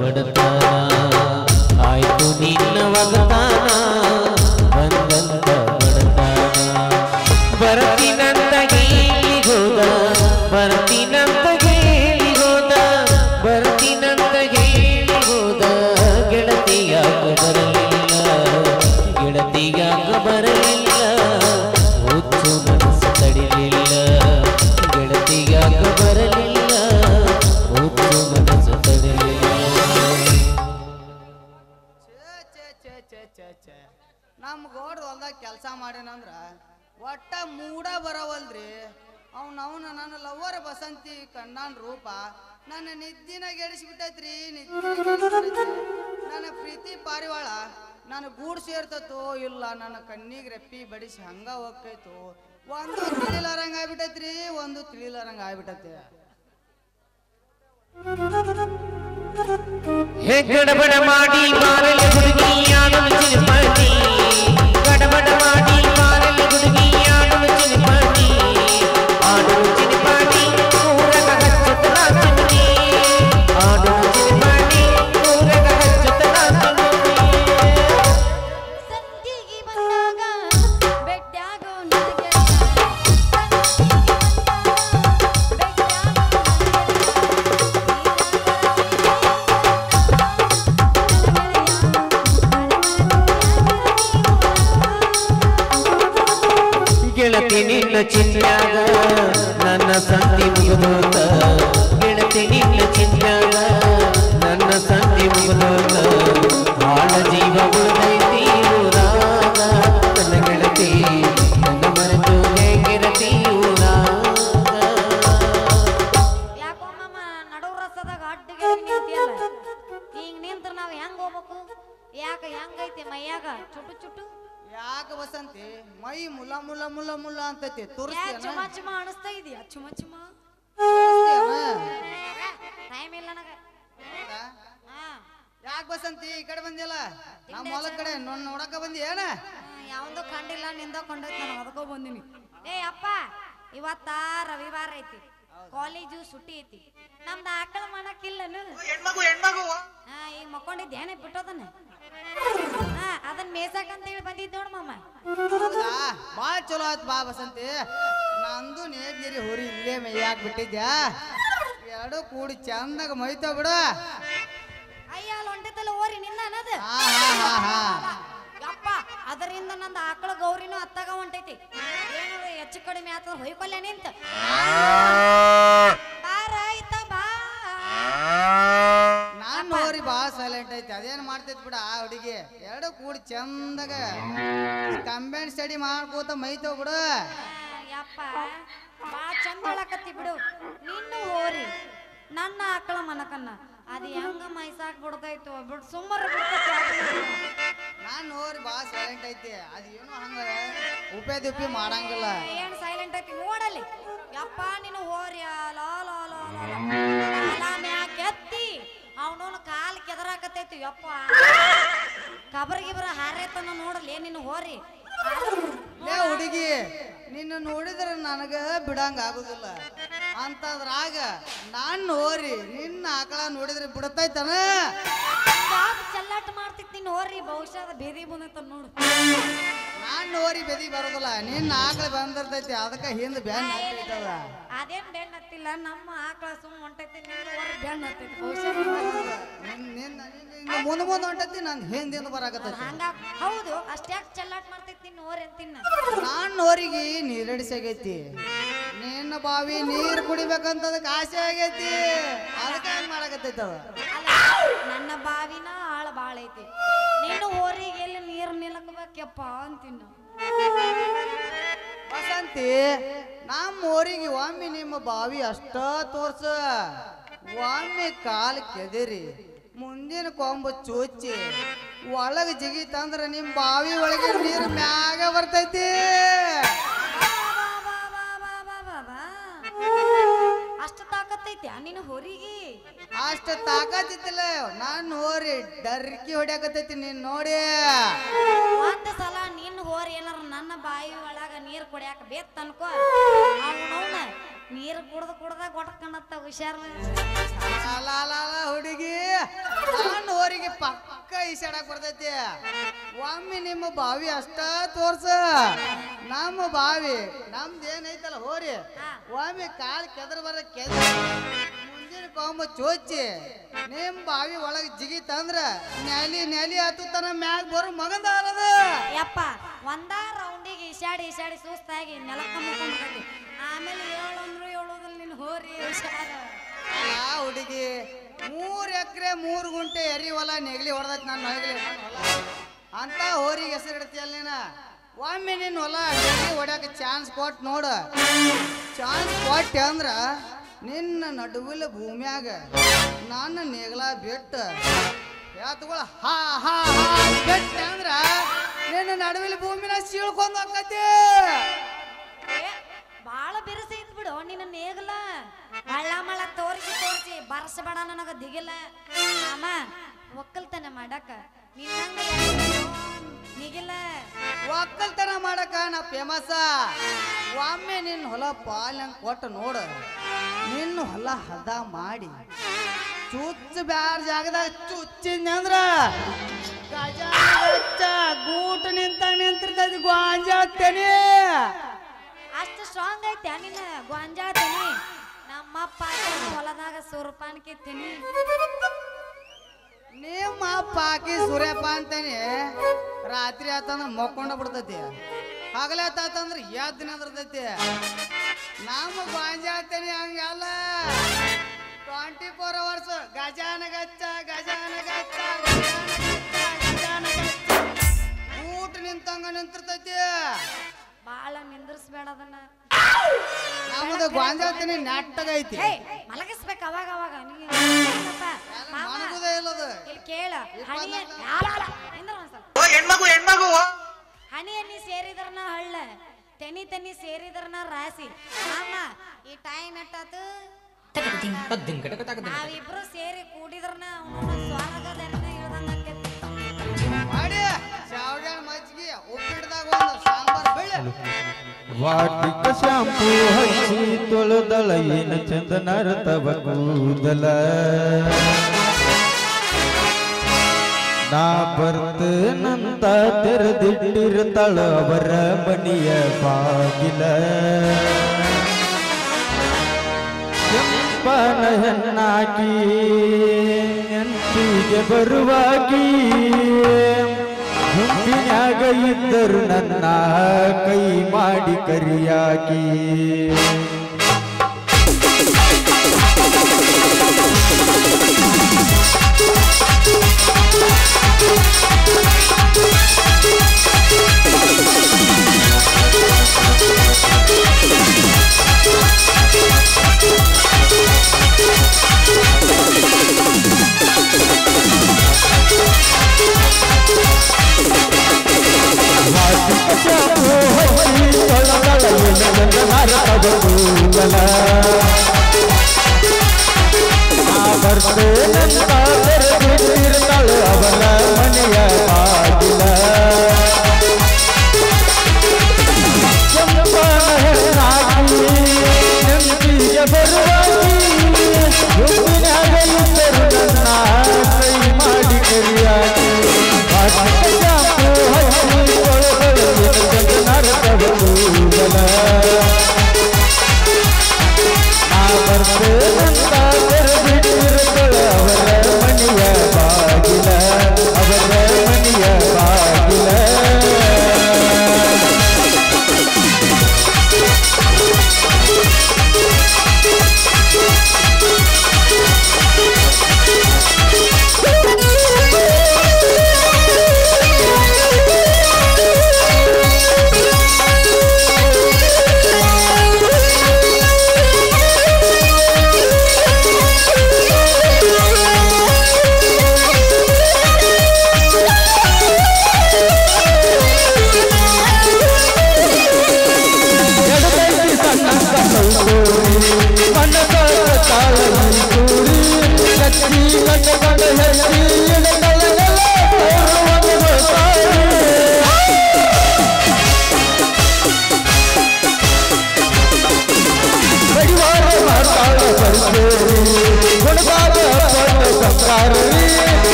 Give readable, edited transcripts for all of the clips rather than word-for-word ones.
ಬಡತನ ಆಯ್ತು ನಿನ್ನ ವಗತಾನ ಬಂದಂತ ಬಡತನ ಬರ್ತೀನಂತ ಹೇಳಿ ಹೋದ ಬರ್ತೀನಂತ ಹೇಳಿ ಹೋದ ಬರ್ತೀನಂತ ಹೇಳಿ ಹೋದ ಗೆಳತಿಯಾಗ ಬರಲಿಲ್ಲ ಗೆಳತಿಯಾಗ ಬರಲಿಲ್ಲ ಹುಚ್ಚು ಮನಸ್ಸು ತಡಿಲಿಲ್ಲ ಗೆಳತಿಯಾಗ ಬರಲಿಲ್ಲ ಹುಚ್ಚು ಮನಸ್ಸು ತಡಿಲಿಲ್ಲ ನಮ್ಮ ಗೋಡ್ ಹೊಲ್ದಾಗ ಕೆಲಸ ಮಾಡ್ಯಾನಂದ್ರ ಒಟ್ಟ ಮೂಡ ಬರವಲ್ರಿ ಅವನವನ ನನ್ನ ಲವ್ವರ ಬಸಂತಿ ಕಣ್ಣಾನ್ ರೂಪ ನನ್ನ ನಿದ್ದಿನ ಗೆಡಿಸ್ಬಿಟ್ಟೈತ್ರಿ ನನ್ನ ಪ್ರೀತಿ ಪಾರಿವಾಳ ನನ್ನ ಗೂಡು ಸೇರ್ತತೋ ಇಲ್ಲ ನನ್ನ ಕಣ್ಣಿಗೆ ರೆಪ್ಪಿ ಬಡಿಸಿ ಹಂಗ ಹೋಗ್ತೈತೋ ಒಂದು ತಿಳಿಲಾರಂಗ ಆಗ್ಬಿಟ್ಟೈತ್ರಿ ಒಂದು ತಿಳಿಲಾರಂಗ ಆಗ್ಬಿಟ್ಟೈತಿ ಗಡಬಡ ಮಾಡಿ ಬಾರಲಿ ಹುಡುಗಿ ಆಡಲು ಚಿಲಿಪಾಟಿ ಗಡಬಡ ಮಾಡಿ ಬಾರಲಿ ಹುಡುಗಿ ಆಡಲು ಚಿಲಿಪಾಟಿ ಆಡಲು ಚಿಲಿಪಾಟಿ ಊರಗ ಹಚ್ಚುತ್ತಲ ಚಿಮಣಿ ಆಡಲು ಚಿಲಿಪಾಟಿ ಊರಗ ಹಚ್ಚುತ್ತಲ ಸಂತಿಗೆ ಬಂದಾಗ ಬೆಟ್ಟಾಗೋ ನನಗೆ ಗೆಳತಿ ನಿನ್ನ ಚಿನ್ಯಾಗ ನನ್ನ ಸಂತಿ ಮುಗಿದೋತ ಗೆಳತಿ ನಿನ್ನ ಚಿನ್ಯಾಗ ನನ್ನ ಸಂತಿ ಮುಗಿದೋತ ಬಾಳ ಜೀವ ಉಳಿದೈತಿ ಊರಾಗ ನನ್ನ ಗೆಳತಿ ನನ್ನ ಮರೆತು ಗೆಳತಿ ಊರಾಗ ಯಾಕೋ ಮಾಮ ನಡು ರಸದಾಗ ಅಡ್ಡಿಗೆ ನಿಂತಿಯಲ್ಲ ಹಿಂಗ್ ನಿಂತ್ರ ನಾವ್ ಹೆಂಗ್ ಹೋಗ್ಬೇಕು ಯಾಕ ಹೆಂಗೈತಿ ಮೈಯಾಗ ಚುಟು ಚುಟು ಯಾಕೆ ಬಸಂತಿ ಮೈ ಮುಲ್ಲ ಮುಲ್ಲ ಮುಲ್ಲ ಮುಲ್ಲ ಅಂತೈತಿ ಯಾಕೆ ತೋರಿಸ್ತೀಯನ ಚುಮ ಚುಮ ಅನಿಸ್ತಾ ಇದೀಯ ಚುಮ ಚುಮ ಟೈಮ್ ಇಲ್ಲ ನನಗ ಯಾಕೆ ಬಸಂತಿ ಈ ಕಡೆ ಬಂದಿಲ್ಲ ನಮ್ಮ ಹೊಲದ ಕಡೆ ನೋಡಕ ಬಂದಿ ಏನ ಯಾವಂದು ಕಂಡಿಲ್ಲ ನಿಂದ ಕೊಂಡೈತಿ ನಾನು ಅದಕ್ಕೋ ಬಂದಿನಿ ಏ ಅಪ್ಪ ಇವತ್ತ ರವಿವಾರ ಐತಿ ಕಾಲೇಜು ಸುಟ್ಟಿ ಐತಿ ನಮ್ದು ಆಕಳ ಮಾಡಕ್ಕಿಲ್ಲನು ಈಗ ಮಕ್ಕೊಂಡಿದ್ದೇನೆ ಬಿಟ್ಟೋದನ್ನ ಅದನ್ನ ಮೇಸಾಕಂತ ಹೇಳಿ ಬಂದಿದ್ ನೋಡ್ ಮಾಮ ಹೌದಾ ಬಾಳ ಚಲೋ ಆಯ್ತು ಬಾ ಬಸಂತಿ ನಂದು ನೇದ್ಗಿರಿ ಹುರಿ ಇಲ್ಲೇ ಮೇಯಾಕ್ ಬಿಟ್ಟಿದ್ಯಾ ಎರಡು ಕೂಡಿ ಚಂದಾಗ ಮೈತಾವ ಬಿಡು ಅಯ್ಯ ಅಲ್ಲಿ ಹೊಂಟಿದ್ದಲ್ಲ ಓರಿ ನಿನ್ನ ಅನ್ನೋದು ಯಪ್ಪ ಅದರಿಂದ ನಂದು ಆಕಳ ಗೌರಿನೂ ಅತ್ತಾಗ ಹೊಂಟೈತಿ ಏನಾದ್ರು ಹೆಚ್ಚು ಕಡಿಮೆ ಆತದ ಹೊಯ್ಕೊಲ್ಯ ನಿಂತ ಬಾರ ಆಯ್ತ ಬಾ ನಾನ್ ನೋರಿ ಬಾ ಸೈಲೆಂಟ್ ಐತಿ ಅದೇನ್ ಮಾಡ್ತೈತಿ ಬಿಡ ಆ ಹುಡುಗಿ ಎರಡು ಕೂಡಿ ಚಂದಾಗ ಕಂಬೈನ್ ಸ್ಟಡಿ ಮಾಡ್ಕೋತ ಮೈತಾವ ಬಿಡು ಯಪ್ಪ ಬಾ ಚಂದ ಹೇಳಕತ್ತಿ ಬಿಡು ನಿನ್ನ ಓರಿ ನನ್ನ ಆಕಳ ಮನಕನ್ನ ಅದು ಹೆಂಗ ಮೈಸಾಕ್ ಬಿಡ್ತೈತು ಬಿಡ್ ಸುಮ್ಮರ ನಾನ್ ನೋರಿ ಬಾ ಸೈಲೆಂಟ್ ಐತಿ ಅದೇನು ಹಂಗ ಉಪಿ ಮಾಡಂಗಿಲ್ಲ ಏನ್ ಸೈಲೆಂಟ್ ಐತಿ ನೋಡಲ್ಲಿ ಯಪ್ಪ ನೀನು ಹೋರಿ ಮ್ಯಾಕೆತ್ತಿ ಅವನವನು ಕಾಲ್ ಕೆದರಾಕತೈತಿ ಯಪ್ಪ ಕಬರ್ಗಿಬ್ರ ಹಾರೇತನ ನೋಡಲಿ ನಿನ್ನ ಹೋರಿ ಲೇ ಹುಡುಗಿ ನಿನ್ನ ನೋಡಿದ್ರೆ ನನಗ ಬಿಡಂಗ ಆಗುದಿಲ್ಲ ಅಂತದ್ರಾಗ ನಾನ್ ನೋರಿ ನಿನ್ನ ಆಕಳ ನೋಡಿದ್ರೆ ಬಿಡತೈತನ ಚಲ್ಲಾಟ ಮಾಡ್ತಿತ್ತು ನಿನ್ನ ಹೋರಿ ಬಹುಶಃ ಬೇದಿ ಬಂದೈತ ನೋಡು ನಾನ್ ನೋರಿ ಬೆದಿ ಬರೋದಿಲ್ಲ ನಿನ್ನ ಆಕಳ ಬಂದಿರ್ತೈತಿ ಅದಕ್ಕ ಹಿಂದ್ ಬ್ಯಾನ್ ಆಗ್ತೈತದ ಅದೇನ್ ಬೆಣ್ಣ ಹತ್ತಿಲ್ಲ ನಮ್ಮ ಆಕಳ ಸುಮ್ಮ ಹೊಂಟೈತಿ ನಿನ್ನ ಹೋರಿ ಬೆಣ್ಣ ಹತ್ತೈತಿ ಬಹುಶಃ ಮುಂದ್ ಮುಂದ್ ಹೊಂಟೈತಿ ನನ್ ಹಿಂದಿಂದ ಬರಾಕತ್ತೈತಿ ಹಂಗ ಹೌದು ಅಷ್ಟ್ಯಾಕ್ ಚಲ್ಲಾಟ ಮಾಡ್ತೈತಿ ನಿನ್ನ ಹೋರಿ ಅಂತಿನ್ನ ನಾನ್ ನೋರಿಗೆ ನೀರಡಿಸಾಗೈತಿ ನಿನ್ನ ಬಾವಿ ನೀರ್ ಕುಡಿಬೇಕಂತದಕ್ಕೆ ಆಸೆ ಆಗೈತಿ ಅದಕ್ಕೆ ಹಂಗ್ ಮಾಡಕತ್ತೈತದ ನನ್ನ ಬಾವಿನ ಆಳ ಬಾಳ ಐತಿ ನಿನ್ನ ಹೋರಿಗೆ ಎಲ್ಲಿ ನೀರ್ ನಿಲಕಬೇಕಪ್ಪ ಅಂತಿನ್ನ ವಸಂತಿ ನಮ್ಮ ಊರಿಗೆ ಒಮ್ಮೆ ನಿಮ್ಮ ಬಾವಿ ಅಷ್ಟ ತೋರ್ಸ ಒಮ್ಮೆ ಕಾಲ್ ಕೆದರಿ ಮುಂದಿನ ಕೊಂಬು ಚೂಚಿ ಒಳಗ ಜಿಗಿತಂದ್ರ ನಿಮ್ ಬಾವಿ ಒಳಗೆ ನೀರು ಮ್ಯಾಗ ಬರ್ತೈತಿ ಅಷ್ಟು ತಾಕತ್ತೈತಿ ನಿನ್ನ ಹೊರಿಗೆ ಅಷ್ಟ ತಾಕತ್ತಿಲ್ಲ ನಾನ್ ಹೋರಿ ಡರ್ಕಿ ಹೊಡ್ಯಾಕತ್ತೈತಿ ನೀನ್ ನೋಡಿ ಒಂದ್ ಸಲ ನಿನ್ನ ಹೋರಿ ಏನಾರ ನನ್ನ ಬಾಯಿ ಒಳಗ ನೀರ್ ಕುಡಿಯಾಕ ಬೇತ್ ಅನ್ಕೋ ಅವನವನ ನೀರ್ ಕುಡ್ದ ಗೊಟ್ಟಕಣತ್ತ ಹುಷಾರ ಹುಡುಗಿ ಈಸಾಡಕ್ ಬರ್ತೈತಿ ಒಮ್ಮೆ ನಿಮ್ಮ ಬಾವಿ ಅಷ್ಟ ತೋರ್ಸ ನಮ್ಮ ಬಾವಿ ನಮ್ದು ಏನೈತಲ್ಲ ಹೋರಿ ಒಮ್ಮೆ ಕಾಲ್ ಕೆದ್ರ ಬರ ಕೆದ್ರ ಮುಂದಿನ ಕೊಂಬ ಚೋಚಿ ನಿಮ್ ಬಾವಿ ಒಳಗ್ ಜಿಗಿತಂದ್ರ ನೆಲಿ ಹತ್ತುತ್ತಾನ ಮ್ಯಾಗ ಬರೋ ಮಗಂದ ಅಲ್ಲದ ಯಪ್ಪ ಒಂದ ರೌಂಡಿಗೆ ಈಸಾಡಿ ಸುಸ್ತಾಗಿ ನೆಲಕ್ಕ ಮುಕ್ಕೊಂಡ್ಬಿಡ್ತೈತಿ ಆಮೇಲೆ ಹೇಳಂದ್ರು ಹೇಳೋದಿಲ್ಲ ನಿನ್ ಹೋರಿ ಹುಷಾರ ಹುಡುಗಿ 3 ಎಕರೆ 3 ಗುಂಟೆ ಎರಿ ಹೊಲ ನೆಗಲಿ ಹೊಡೆದೈತಿ ನನ್ನ ಹೊಲ ಅಂತ ಹೋರಿಗೆ ಹೆಸರು ಇಡ್ತೀಯಲ್ಲ ನೀನ ಒಮ್ಮೆ ನಿನ್ನ ಹೊಲ ನೆಗಲಿ ಹೊಡ್ಯಾಕ ಚಾನ್ಸ್ ಕೊಟ್ಟು ನೋಡು ಚಾನ್ಸ್ ಕೊಟ್ಟೆ ಅಂದ್ರ ನಿನ್ನ ನಡುವಿನ ಭೂಮಿಯಾಗ ನನ್ನ ನೇಗಲ ಬಿಟ್ಟು ಯಾತುಗಳ ಹಾ ಹಾ ಹಾ ಬಿಟ್ಟೆ ಅಂದ್ರ ನಿನ್ನ ನಡುವಿನ ಭೂಮಿನ ಸೀಳ್ಕೊಂಡ್ ಹೋಗ್ತೈತಿ ಬಾಳ ಬಿರುಸ ಇದ್ ಬಿಡು ನಿನ್ನ ನೇಗಲ ಹಳ್ಳ ಮಳ ತೋರಿಸಿ ಬರ್ಸಬೇಡ ನನಗ ದಿಗಿಲ್ಲ ಮಾಮ ಒಕ್ಕಲ್ತನ ಮಾಡಕ ನಿನ್ನಂಗ ನಿಗಿಲ್ಲ ಒಕ್ಕಲ್ತನ ಮಾಡಕ ನಾ ಫೇಮಸ್ ಒಮ್ಮೆ ನಿನ್ನ ಹೊಲ ಪಾಲ್ನಂಗ್ ಕೊಟ್ಟು ನೋಡು ನಿನ್ನ ಹೊಲ ಹದ ಮಾಡಿ ಚುಚ್ಚ ಬ್ಯಾರ ಜಾಗದಾಗ ಚುಚ್ಚಿದ್ನಿ ಅಂದ್ರ ಗೂಟು ನಿಂತಿರ್ತೈತಿ ಗಾಂಜಾಗ್ತೇನೆ ಅಷ್ಟು ಸ್ಟ್ರಾಂಗ್ ಐತೆ ನಿನ್ನ ಗೊಂಜಾತೀನಿ ನಮ್ಮಪ್ಪ ಹೊಲದಾಗ ಸೂರ್ಪಾನ್ ಕಿತ್ತೀನಿ ನಿಮ್ಮ ಅಪ್ಪ ಹಾಕಿ ಸೂರ್ಯಪ್ಪ ಅಂತಾನೆ ರಾತ್ರಿ ಆತಂದ್ರ ಮಕ್ಕೊಂಡ ಬಿಡ್ತೈತಿ ಹಗಲ ಆತಂದ್ರ ಎದ್ದು ನಿಂದಿರ್ತೈತಿ ನಮ್ಮ ಗಾಂಜಾಗ್ತೇನೆ ಹಂಗಲ್ಲ 24 hours ಗಜಾನ ಗಚ್ಚ ಊಟ ನಿಂತಂಗ ನಿಂತಿರ್ತೈತಿ ಬಾಳ ನಿಂದ್ರಿಸ್ಬೇಡ ಅದನ್ನ ನಮ್ಮದು ಗಾಂಜಾಗ್ತೇನೆ ನೆಟ್ಟಗೈತಿ ಮಲಗಿಸ್ಬೇಕು ಅವಾಗ ಇಲ್ಲಿ ಕೇಳ ಹನಿ ಹನಿ ಸೇರಿದ್ರನ ಹಳ್ಳ ತೆನಿ ಸೇರಿದ್ರನ ರಾಸಿ ಅಮ್ಮ ಈ ಟೈಮ್ ಎಟ್ಟಾತು ನಾವಿಬ್ರು ಸೇರಿ ಕೂಡಿದ್ರನ ಸ್ವರ್ಗದ ಇಳ್ದಂಗ ಮಾಡಿ ಶಾವ್ಗೆ ಮಜ್ಜಿಗೆ ಉಪ್ಪಿಡ್ದಾಗ ಒಂದು ಸಾಂಬಾರ್ ಬೆಳೆ ವಾಟಿಕ ಶಾಂಪೂ ಹಚ್ಚಿ ತೊಳೆದಳ ಏನ ಚಂದ ನರ್ತವ ಕೂದಲ ನಾ ಬರ್ತನಂತ ತೆರೆದಿಟ್ಟಿರ್ತಾಳ ಅವರ ಮನೆಯ ಬಾಗಿಲ ಕೆಂಪನ ಹೆಣ್ಣಾಕಿ ನೆಂಟಿಗೆ ಬರುವಾಗಿ ಗುಂಪಿನ್ಯಾಗ ಇದ್ದರು ನನ್ನ ಕೈ ಮಾಡಿ ಕರಿಯಾಕಿ ಅವರ ಮನೆಯ ಬಾಗಿಲ ನೆನಪಿಗೆ ಬರುವಾಗಿ ನನ್ನ ಕೈ ಮಾಡಿ ಕರಿಯಾಗಿ ಅವರ ಮನೆಯ ಬಾಗಿಲ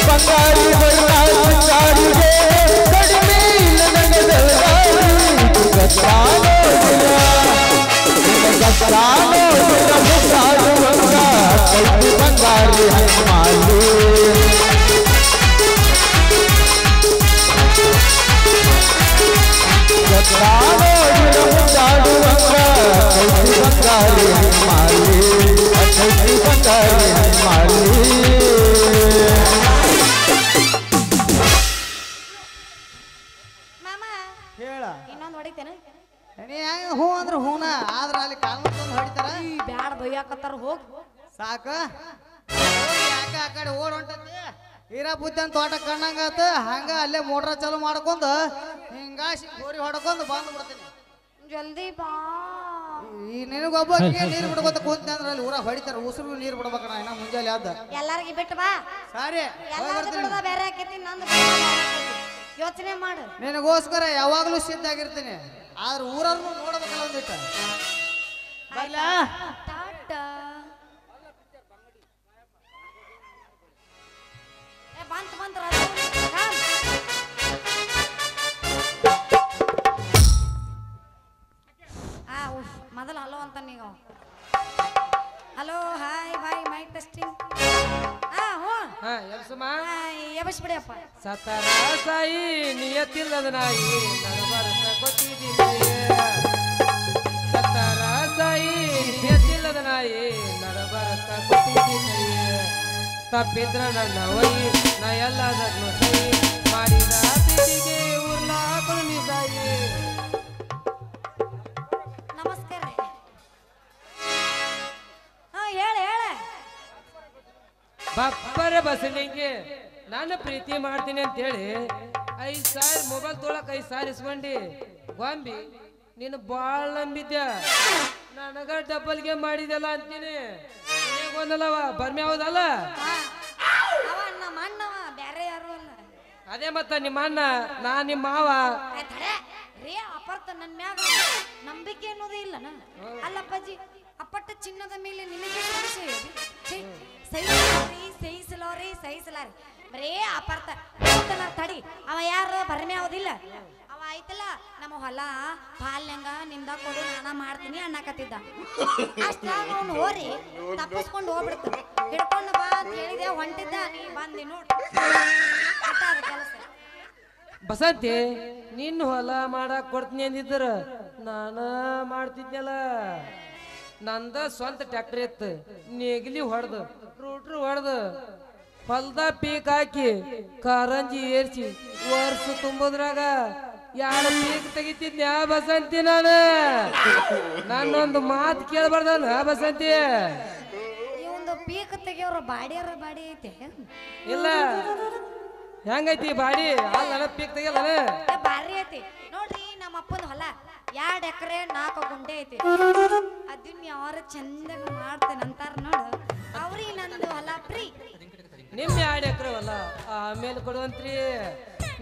ಬಂಗಾರಿ ಬಂಗಾರಿಗೆ ಕಡಿಮೆ ಇಲ್ಲ ನನ್ನ ಬೆಳಗಾರಿ ಕೈತಿ ಬಂಗಾರಿ ಹನುಮಾಲಿ ಮುಂದಾಡುವಂಗ ಕೈತಿ ಬಂಗಾರಿ ಹನುಮಾಲಿ ಕೈತಿ ಬಂಗಾರಿ ಹನುಮಾಲಿ ಮಾಮ ಹೇಳ ಇನ್ನೊಂದು ಹೊಡಿತೇನೆ ನೀ ಹೆಂಗ ಹೂ ಅಂದ್ರೆ ಹೂನ ಆದ್ರ ಅಲ್ಲಿ ಕಾಲ್ ತಂದು ಹೊಡಿತಾರ ಬ್ಯಾಡ ಬೈಯಾಕತ್ತಾರ ಹೋಗ್ ಸಾಕ ಯಾಕ ಆ ಕಡೆ ಓಡ್ ಹೊಂಟತಿ ಹೀರಾ ಬುದ್ಧನ್ ತೋಟ ಕಣ್ಣಂಗಾತ ಹಂಗ ಅಲ್ಲೇ ಮೋಟ್ರ ಚಾಲು ಮಾಡ್ಕೊಂಡ್ ಹಿಂಗಾಸಿ ಗೋರಿ ಹೊಡ್ಕೊಂಡ್ ಬಂದ್ ಬಿಡ್ತೀನಿ ಜಲ್ದಿ ಬಾ ಈ ನಿನಗೊಬ್ಬ ನೀರು ಬಿಡ್ಕೊತ ಕುಂತ ಅಂದ್ರೆ ಅಲ್ಲಿ ಊರಾಗ ಹೊಡಿತಾರ ಉಸಿರು ನೀರು ಬಿಡ್ಬೇಕಣ್ಣ ಇನ್ನ ಮುಂಜಾನೆ ಆದ ಎಲ್ಲಾರ್ಗಿ ಬಿಟ್ಟು ಬಾ ಸಾರಿ ಎಲ್ಲಾರ್ಗಿ ಬಿಡದ ಬೇರೆ ಆಕೈತಿ ನಂದು ಯೋಚನೆ ಮಾಡು ನಿನಗೋಸ್ಕರ ಯಾವಾಗ್ಲೂ ಸಿದ್ಧ ಆಗಿರ್ತೀನಿ ಆದ್ರೆ ಊರನ್ನು ನೋಡ್ಬೇಕಲ್ಲ ಒಂದಿಟ್ಟ ಬರ್ಲಾ ಟಾಟಾ ಬಂತ ಬಂತ ಮೊದಲು ಹಲೋ ಅಂತ ನೀವು ಹಲೋ ಹಾಯ್ ಬಾಯ್ ಮೈ ಟೆಸ್ಟಿಂಗ್ ಎಬಸ್ಬಿಡಿಯಪ್ಪ ಸತರ ಸಾಯಿ ನಿಯತಿಲ್ಲದ ನಾಯಿ ನಡಬರಸ ಕೊಟ್ಟಿದ್ದೀನಿ ಸತರ ಸಾಯಿ ನಿಯತಿಲ್ಲದ ನಾಯಿ ನಡಬರಸ ಕೊಟ್ಟಿದ್ದೀನಿ ತಪ್ಪಿದ್ರ ನನ್ನ ಒಯ್ಯಿ ನಾ ಎಲ್ಲದನ್ನು ಸೈ ಮಾಡಿದ ಪ್ರೀತಿಗೆ ಉರ್ಲಾಕಳು ನೀ ಸಾಯಿ ನಮಸ್ಕಾರ ಹೇಳ ಬಪ್ಪರೆ ಬಸಲಿಂಗೆ ನಾನು ಪ್ರೀತಿ ಮಾಡ್ತೀನಿ ಅಂತೇಳಿ 5,000 ಮೊಬೈಲ್ ತೊಳಕ್ 5,000 ಇಸ್ಕೊಂಡಿ ಗೊಂಬಿ ನೀನು ಭಾಳ ನಂಬಿದ್ದೆ ನನಗ ಡಬಲ್ಗೆ ಮಾಡಿದೆಲ್ಲ ಅಂತೀನಿ ಒಂದಲ್ಲವ ಬರ್ಮೆ ಹೌದಲ್ಲ ಅವ ನಮ್ಮ ಅಣ್ಣವ ಬೇರೆ ಯಾರು ಅಲ್ಲ ಅದೇ ಮತ್ತ ನಿಮ್ಮ ಅಣ್ಣ ನಾ ನಿಮ್ಮ ಮಾವ ರೇ ಅಪರ್ಥ ನನ್ನ ಮ್ಯಾಗ ನಂಬಿಕೆ ಅನ್ನೋದೇ ಇಲ್ಲ ಅಲ್ಲಪ್ಪಾಜಿ ಅಪ್ಪಟ್ಟ ಚಿನ್ನದ ಮೇಲೆ ನಿನಗೆ ಸಹಿಸಲಾರಿ ಬರೇ ಅಪಾರ್ಥ ತಡಿ ಅವ ಯಾರು ಬರ್ಮೆ ಆಗೋದಿಲ್ಲ ಅವ ಆಯ್ತಲ್ಲ ನಮ್ಮ ಹೊಲ ಪಾಲ್ಯಂಗ ನಿಮ್ದ ಕೊಡು ನಾನ ಮಾಡ್ತೀನಿ ಅನ್ನಕತ್ತಿದ್ದ ಅಷ್ಟಾಗ ಅವ್ನು ಹೋರಿ ತಪ್ಪಿಸ್ಕೊಂಡು ಹೋಗ್ಬಿಡ್ತ ಹಿಡ್ಕೊಂಡು ಬಾ ಅಂತ ಹೇಳಿದೆ ಹೊಂಟಿದ್ದ ನೀ ಬಂದಿ ನೋಡ್ ಕೆಲಸ ಬಸಂತಿ ನಿನ್ನ ಹೊಲ ಮಾಡಕ್ ಕೊಡ್ತೀನಿ ಅಂದಿದ್ರ ನಾನ ಮಾಡ್ತಿದ್ನಲ್ಲ ನಂದ ಸ್ವಂತ ಟ್ರ್ಯಾಕ್ಟರ್ ಇತ್ತು ನೇಗಿಲಿ ಹೊಡೆದು ರೂಟ್ರು ಹೊಡೆದು ಹೊಲ್ದ ಪೀಕ್ ಹಾಕಿ ಕಾರಂಜಿ ಏರ್ಸಿ ವರ್ಷ ತುಂಬೋದ್ರಾಗ 2 ಪೀಕ್ ತೆಗಿತಿದ್ನ ಬಸಂತಿ ನಾನೊಂದು ಮಾತು ಕೇಳಬಾರ್ದನ ಬಸಂತಿ ಒಂದು ಪೀಕ್ ತೆಗಿಯೋರು ಬಾಡಿಯರ ಬಾಡಿ ಐತೆ ಇಲ್ಲ ಹೆಂಗೈತಿ ಬಾಡಿ ಅಲ್ಲ ಪೀಕ್ ತೆಗಿಯಲ್ಲ ಬಾರಿ ಐತಿ ನೋಡ್ರಿ ನಮ್ಮ ಅಪ್ಪನ ಹೊಲ 2 ಎಕರೆ 4 ಗುಂಟೆ ಐತಿ ಅದನ್ನ ಯಾರು ಚಂದಾಗ ಮಾಡ್ತೇನೆ ಅಂತಾರ ನೋಡು ಅವ್ರಿಗೆ ನಂದು ಹೊಲ ಫ್ರೀ ನಿಮ್ಮ 2 ಎಕರೆ ಹೊಲ ಆಮೇಲೆ ಕೊಡುವಂತ್ರಿ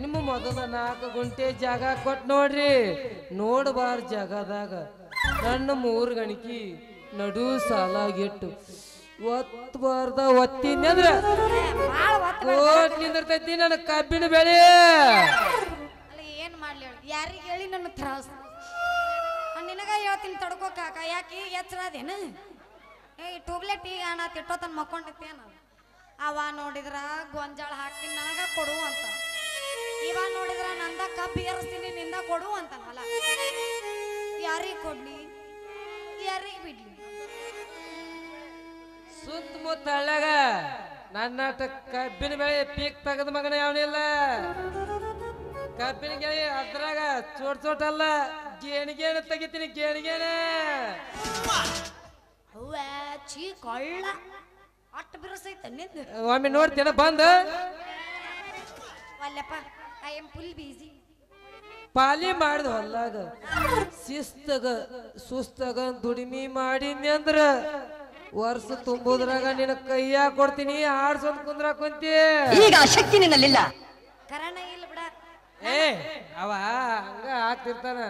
ನಿಮ್ಮ ಮೊದಲ 4 ಗುಂಟೆ ಜಾಗ ಕೊಟ್ಟು ನೋಡ್ರಿ ನೋಡಬಾರ ಜಾಗದಾಗ ನನ್ನ 3 ಗಣಿಕಿ ನಡು ಸಾಲಾಗಿಟ್ಟು ಒತ್ತಬಾರ್ದ ಒತ್ತಿನಿ ಅಂದ್ರ ಕೋಟ್ ನಿಂದಿರ್ತೈತಿ ನನ್ನ ಕಬ್ಬಿನ ಬೆಳೆ ಅಲ್ಲಿ ಏನ್ ಮಾಡ್ಲಿ ಯಾರಿಗೆ ಹೇಳಿ ನನ್ನ ತ್ರಾಸ ನಿನಗ ಹೇಳ್ತೀನಿ ತಡ್ಕೋ ಕಾಕ ಯಾಕೆ ಎಚ್ಚರ ಅದೇನು ಟ್ಯೂಬ್ಲೆಟ್ ಈಗ ಅಣ್ಣ ತಿಟ್ಟೋ ತನ್ನ ಮಕ್ಕೊಂಡಿತ್ತೇನ ಅವ ನೋಡಿದ್ರ ಗೊಂಜಾಳ ಹಾಕ್ತೀನಿ ನನಗ ಕೊಡು ಅಂತ ಇವ ನೋಡಿದ್ರ ನಂದ ಕಬ್ಬು ಏರಿಸ್ತೀನಿ ನಿಂದ ಕೊಡು ಅಂತ ಹೊಲ ಯಾರಿಗೆ ಕೊಡ್ಲಿ ಯಾರಿಗೆ ಬಿಡ್ಲಿ ಸುತ್ತಮುತ್ತ ಹಳ್ಳ್ಯಾಗ ನನ್ನ ಕಬ್ಬಿನ ಬೆಳೆ ಪೀಕ್ ತೆಗದ ಮಗನ ಯಾವನಿಲ್ಲ ಕಬ್ಬಿನ ಗೆಳೆ ಅದ್ರಾಗ ಚೋಟ್ ಅಲ್ಲ ಗೇಣಿಗೇಣ ತೆಗಿತೀನಿ ಗೇಣಿಗೇಣ ಚೀ ಕೊಳ್ಳ ಅಟ್ಟು ಬಿರುಸೈತೆ ನಿಂದು ಒಮ್ಮೆ ನೋಡ್ತೇನ ಬಂದ ಅಲ್ಲಪ್ಪ ಐ ಎಮ್ ಫುಲ್ ಬಿಸಿ ಪಾಲಿ ಮಾಡಿದ ಹೊಲ್ಲಾಗ ಸುಸ್ತಗ ದುಡಿಮೆ ಮಾಡಿದ್ನಿ ಅಂದ್ರ ವರ್ಷ ತುಂಬೋದ್ರಾಗ ನಿನ್ನ ಕೈಯಾಗ ಕೊಡ್ತೀನಿ ಆಡ್ಸೋದ್ ಕುಂದ್ರ ಕುಂತಿ ಈಗ ಶಕ್ತಿ ನಿನ್ನಲ್ಲಿಲ್ಲ ಕರಣ ಇಲ್ಲ ಬಿಡ ಏ ಅವ ಹಂಗ ಆಗ್ತಿರ್ತಾನ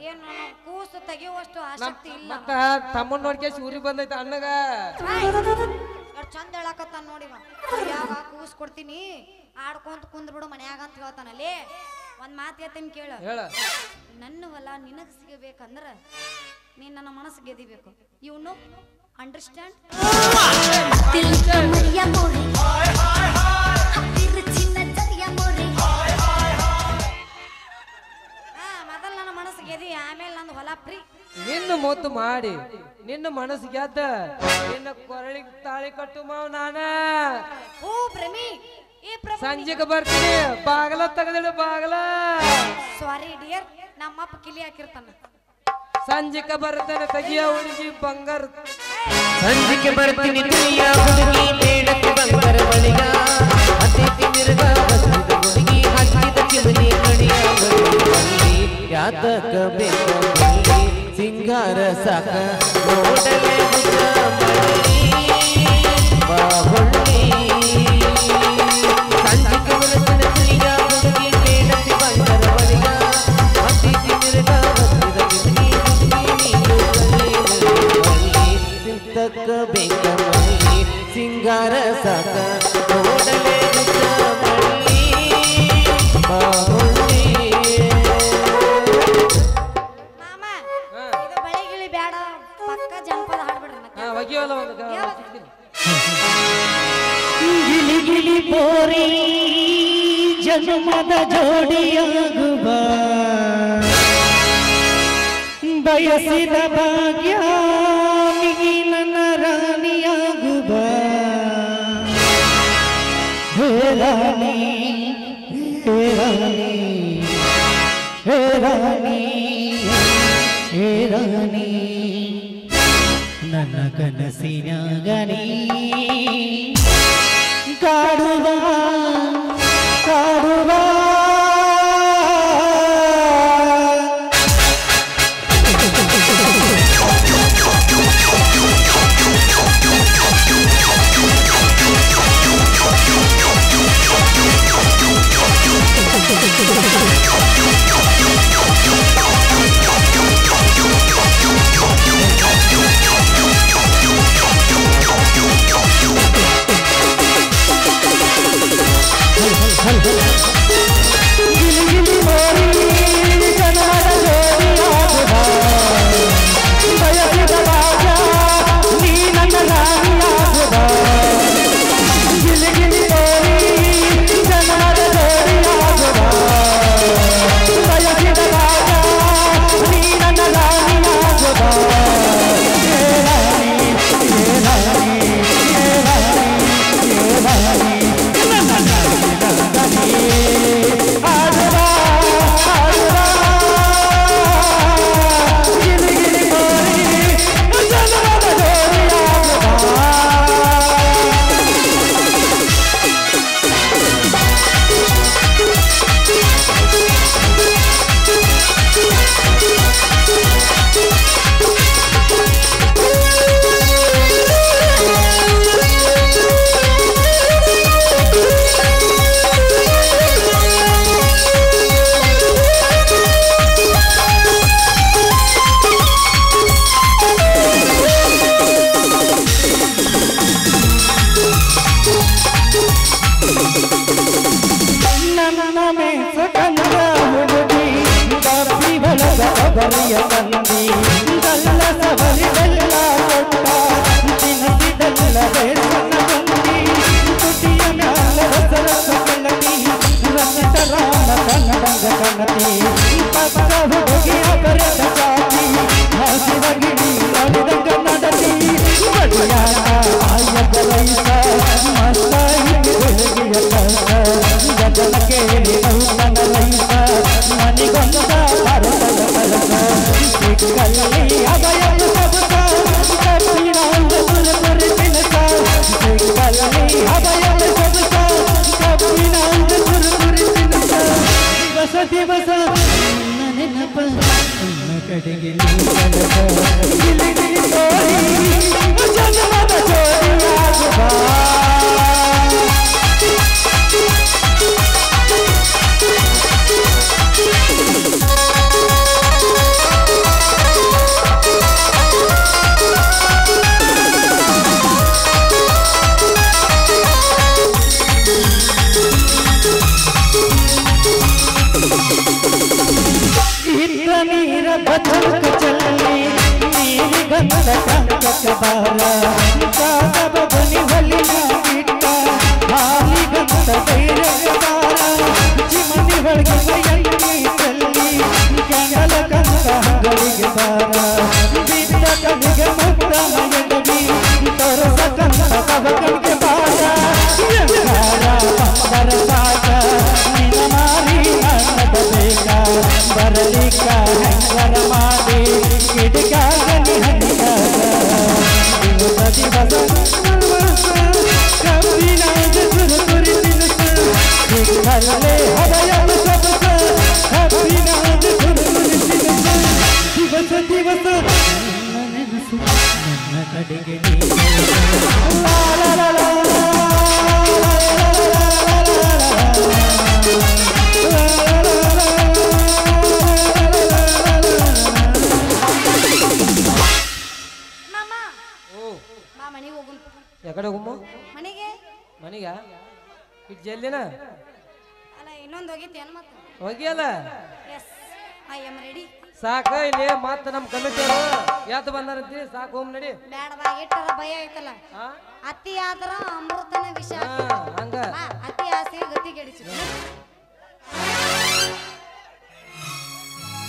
ಏನು ಕೂಸು ತೆಗಿಯುವಷ್ಟು ಆಸಕ್ತಿ ಇಲ್ಲ ಮತ್ತ ತಮ್ಮನ್ ನೋಡ್ಕೇಸಿ ಊರಿಗೆ ಬಂದೈತ ಅಣ್ಣಗ ಚಂದ ಹೇಳಕತ್ತಾನ ನೋಡಿವ ಯಾವಾಗ ಕೂಸ್ಕೊಡ್ತೀನಿ ಆಡ್ಕೊಂತ ಕುಂದ್ಬಿಡು ಮನ್ಯಾಗ ಅಂತ ಹೇಳ್ತಾನಲ್ಲಿ ಒಂದ್ ಮಾತು ಹೇಳ್ತೀನಿ ಕೇಳ ನನ್ನ ಹೊಲ ನಿನಗ್ ಸಿಗಬೇಕಂದ್ರ ನೀನ್ ನನ್ನ ಮನಸ್ಸು ಗೆದಿಬೇಕು ಯು ನೋ ಅಂಡರ್ಸ್ಟ್ಯಾಂಡ್ ಮೊದಲ್ ನನ್ನ ಮನಸ್ಸು ಗೆದಿ ಆಮೇಲೆ ನಂದು ಹೊಲ ಫ್ರೀ ನಿನ್ನ ಮೊತ್ತು ಮಾಡಿ ನಿನ್ನ ಮನಸ್ಸು ಗೆದ್ದ ನಿನ್ನ ಕೊರಳಿಗೆ ತಾಳಿ ಕಟ್ಟು ಮಾವ ನಾನ ಓ ಪ್ರೇಮಿ ಸಂಜೆಗೆ ಬರ್ತೀನಿ ಬಾಗಲ ತೆಗೆದಿಡು ಬಾಗಲ ಸಾರಿ ಡಿಯರ್ ನಮ್ಮಪ್ಪ ಕಿಲಿ ಹಾಕಿರ್ತಾನ ಸಂಜೆಗೆ ಬರ್ತಾನೆ ತೆಗಿಯ ಹುಡುಗಿ ಬಂಗಾರ ಸಂಜೆಗೆ ಬರ್ತೀನಿ ತೆಗಿಯ ಹುಡುಗಿ ಬೇಡಕ್ಕೆ ಬಂಗಾರ ಬಳಿಗ ಅತಿಥಿ ಮಿರ್ಗ ಬಸಿದ ಹುಡುಗಿ ಹಾಕಿದ ಚಿಮನಿ ಕಣಿಯ ಬಳಿ ಯಾತಕ ಬೇಕು ಸಿಂಗಾರ ಸಾಕ ನೋಡಲೇ ಬಾಹುಳ್ಳಿ ಸಂಜೆಗೆ ಬರ್ತೀನಿ ತೆಗಿಯ ಹುಡುಗಿ ಬೇಡಕ್ಕೆ ಬಂಗಾರ ಬಳಿಗ ಅತಿಥಿ ಮಿರ್ಗ ಬಸಿದ ತಕ್ಕ ಬೇಕ ಮಲ್ಲಿ ಸಿಂಗಾರ ಸಾಕ ನೋಡಲೇ ಮಲ್ಲಿ ಬಾಹುಳ್ಳಿ ಮಾಮ ಇದು ಬಳಿಗಿಳಿ ಬೇಡ ಪಕ್ಕ ಜನಪದ ಹಾಡ್ಬಿಡ್ರಿ ಒಗಿಯೋಲ್ಲ ಒಂದು ಗಿಲಿ ಗಿಲಿ ಬೋರಿ ಜನ್ಮದ ಜೋಡಿಯಾಗುವ ಬಯಸಿದ ಭಾಗ್ಯ ನನ್ನ ರಾಣಿಯಾಗುವ ಹೇ ರಾಣಿ ಹೇ ರಾಣಿ ಹೇ ರಾಣಿ ಹೇ ರಾಣಿ ನನ್ನ ಕನಸಿನಾಗನಿ ಕಾಡುವ ಕಾಡುವ ಬಾರ ಕಾದವ ಬನಿ ಹೊಲಿನ ಬಿಟ್ಟ ಹಾಲಿಗಂತ ಧೈರ್ಯ ಬಾರ ಚಿಮನಿ ಹೊಳಗೆ ಎಣ್ಣೆ ಚೆಲ್ಲಿ ಕೆಂಗಲ ಕಂತ ಹಂಗಳಿಗೆ ಬಾರ ಬಿದ್ದ ಕಲಿಗೆ ಮುಕ್ತ ಮಯಡವಿ ತೋರಸ ಕಂತ ಕವಕನಿಗೆ ಬಾರ ಎಂಗಾರ ಬಂದರ ಸಾಕ ನಿನ ಮಾರಿ ಅನ್ನದ ಬೇಕ ಬರಲಿಕ್ಕ ಹೆಂಗರ ಮಾಡಿ ಕಿಡಿಗಾಗನಿ ಹನಿಗ ದಿವಸ ಕಬ್ಬಿನಾದ ಸುರುಸುರಿ ತಿನುಸು ಸಿಕ್ಕಲೇ ಹೃದಯವ ಸೊಬಸ ಕಬ್ಬಿನಾದ ಸುರುಸುರಿ ತಿನುಸು ದಿವಸ ನನ್ನ ನೆನಸು ನನ್ನ ಕಡೆಗೆ ಲಾ ಲಾ ಲಾ ಲಾ ಮನೆಗೆ ಹೋಗುನ್ ಯಾಕಡೆ ಹೋಗಮ್ಮ ಮನೆಗೆ ಮನೆಗ ಇಟ್ ಜಲ್ದಿನ ಅಲ್ಲ ಇನ್ನೊಂದು ಹೋಗಿತ್ತು ಏನು ಮತ್ತೆ ಹೋಗಿಯಲ್ಲ ಎಸ್ ಐ ಆಮ್ ರೆಡಿ ಸಾಕ ಇಲ್ಲಿ ಮತ್ತ ನಮ್ಮ ಕಮಿಟಿ ಯಾತ್ ಬಂದಾರಂತಿ ಸಾಕು ಹೋಮ್ ನಡಿ ಬೇಡವಾ ಇಟ್ಟರ ಭಯ ಐತಲ್ಲ ಅತಿ ಆದ್ರ ಅಮೃತನ ವಿಷ ಹಂಗ ಅತಿ ಆಸೆ ಗತಿ ಕೆಡಿಸಿ